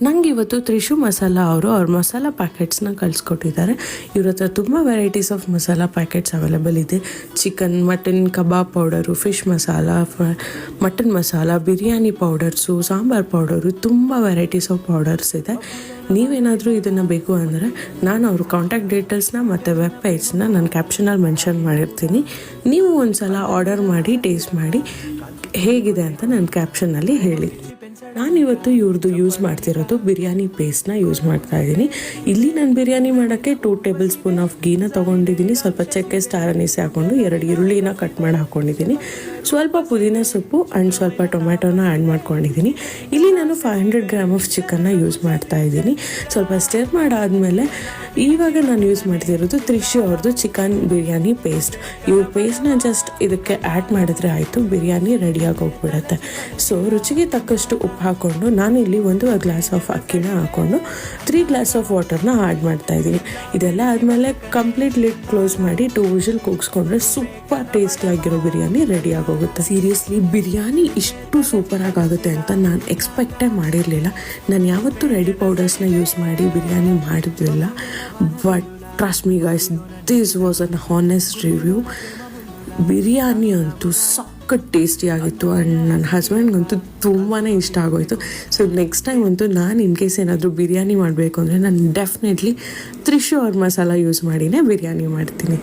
ನಂಗೆ ಇವತ್ತು ತ್ರಿಷು ಮಸಾಲ ಅವ್ರ ಮಸಾಲ ಪ್ಯಾಕೆಟ್ಸ್ನ ಕಳಿಸ್ಕೊಟ್ಟಿದ್ದಾರೆ. ಇವ್ರ ಹತ್ರ ತುಂಬ varieties of masala packets available ಇದೆ. Chicken, mutton, kebab powder, fish masala, mutton masala, biryani powders, sambar powder, ತುಂಬ ವೆರೈಟೀಸ್ ಆಫ್ ಪೌಡರ್ಸ್ ಇದೆ. ನೀವೇನಾದರೂ ಇದನ್ನು ಬೇಕು ಅಂದರೆ ನಾನು ಅವ್ರ ಕಾಂಟ್ಯಾಕ್ಟ್ ಡೀಟೇಲ್ಸ್ನ ಮತ್ತು ವೆಬ್ ಪೇಜ್ನ ನಾನು ಕ್ಯಾಪ್ಷನಲ್ಲಿ ಮೆನ್ಷನ್ ಮಾಡಿರ್ತೀನಿ. ನೀವು ಒಂದು ಸಲ ಆರ್ಡರ್ ಮಾಡಿ ಟೇಸ್ಟ್ ಮಾಡಿ ಹೇಗಿದೆ ಅಂತ ನನ್ನ ಕ್ಯಾಪ್ಷನಲ್ಲಿ ಹೇಳಿ. ನಾನಿವತ್ತು ಇವ್ರದ್ದು ಯೂಸ್ ಮಾಡ್ತಿರೋದು ಬಿರಿಯಾನಿ ಪೇಸ್ಟ್ನ ಯೂಸ್ ಮಾಡ್ತಾ ಇದ್ದೀನಿ. ಇಲ್ಲಿ ನಾನು ಬಿರಿಯಾನಿ ಮಾಡೋಕ್ಕೆ 2 ಟೇಬಲ್ ಸ್ಪೂನ್ ಆಫ್ ಗೀನ ತೊಗೊಂಡಿದ್ದೀನಿ. ಸ್ವಲ್ಪ ಚಕ್ಕೆ, ಸ್ಟಾರ್ ಅನೀಸ್ ಹಾಕ್ಕೊಂಡು 2 ಈರುಳ್ಳಿನ ಕಟ್ ಮಾಡಿ ಹಾಕ್ಕೊಂಡಿದ್ದೀನಿ. ಸ್ವಲ್ಪ ಪುದೀನ ಸೊಪ್ಪು ಆ್ಯಂಡ್ ಸ್ವಲ್ಪ ಟೊಮ್ಯಾಟೋನ ಆ್ಯಡ್ ಮಾಡ್ಕೊಂಡಿದ್ದೀನಿ. ಇಲ್ಲಿ ನಾನು 500 ಗ್ರಾಮ್ ಆಫ್ ಚಿಕನ್ನ ಯೂಸ್ ಮಾಡ್ತಾ ಇದ್ದೀನಿ. ಸ್ವಲ್ಪ ಸ್ಟಿರ್ ಮಾಡಾದಮೇಲೆ ಇವಾಗ ನಾನು ಯೂಸ್ ಮಾಡ್ತಿರೋದು ತ್ರಿಷು ಅವ್ರದ್ದು ಚಿಕನ್ ಬಿರಿಯಾನಿ ಪೇಸ್ಟ್. ಇವ್ರ ಪೇಸ್ಟ್ನ ಜಸ್ಟ್ ಇದಕ್ಕೆ ಆ್ಯಡ್ ಮಾಡಿದ್ರೆ ಆಯಿತು, ಬಿರಿಯಾನಿ ರೆಡಿಯಾಗಿ ಹೋಗ್ಬಿಡುತ್ತೆ. ಸೊ ರುಚಿಗೆ ತಕ್ಕಷ್ಟು ಉಪ್ಪು ಹಾಕ್ಕೊಂಡು ನಾನಿಲ್ಲಿ 1 ಗ್ಲಾಸ್ ಆಫ್ ಅಕ್ಕಿನ ಹಾಕ್ಕೊಂಡು 3 ಗ್ಲಾಸ್ ಆಫ್ ವಾಟರ್ನ ಆ್ಯಡ್ ಮಾಡ್ತಾಯಿದ್ದೀನಿ. ಇದೆಲ್ಲ ಆದಮೇಲೆ ಕಂಪ್ಲೀಟ್ ಲಿಡ್ ಕ್ಲೋಸ್ ಮಾಡಿ 2 ವಿಷಲ್ ಕೂಗಿಸ್ಕೊಂಡ್ರೆ ಸೂಪರ್ ಟೇಸ್ಟಿಯಾಗಿರೋ ಬಿರಿಯಾನಿ ರೆಡಿ ಆಗೋಗುತ್ತೆ. ಸೀರಿಯಸ್ಲಿ ಬಿರಿಯಾನಿ ಇಷ್ಟು ಸೂಪರಾಗಿ ಆಗುತ್ತೆ ಅಂತ ನಾನು ಎಕ್ಸ್ಪೆಕ್ಟೇ ಮಾಡಿರಲಿಲ್ಲ. ನಾನು ಯಾವತ್ತೂ ರೆಡಿ ಪೌಡರ್ಸ್ನ ಯೂಸ್ ಮಾಡಿ ಬಿರಿಯಾನಿ ಮಾಡಿದ್ದಿಲ್ಲ. But trust me guys, this was an honest review. Biryani ಅಂತೂ ಟೇಸ್ಟಿಯಾಗಿತ್ತು ಆ್ಯಂಡ್ ನನ್ನ ಹಸ್ಬೆಂಡ್ಗಂತೂ ತುಂಬಾ ಇಷ್ಟ ಆಗೋಯಿತು. ಸೊ ನೆಕ್ಸ್ಟ್ ಟೈಮ್ ಅಂತೂ ನಾನು ಇನ್ ಕೇಸ್ ಏನಾದರೂ ಬಿರಿಯಾನಿ ಮಾಡಬೇಕು ಅಂದರೆ ನಾನು ಡೆಫಿನೆಟ್ಲಿ ತ್ರಿಷು ಅವ್ರ ಮಸಾಲ ಯೂಸ್ ಮಾಡಿನೇ ಬಿರಿಯಾನಿ ಮಾಡ್ತೀನಿ.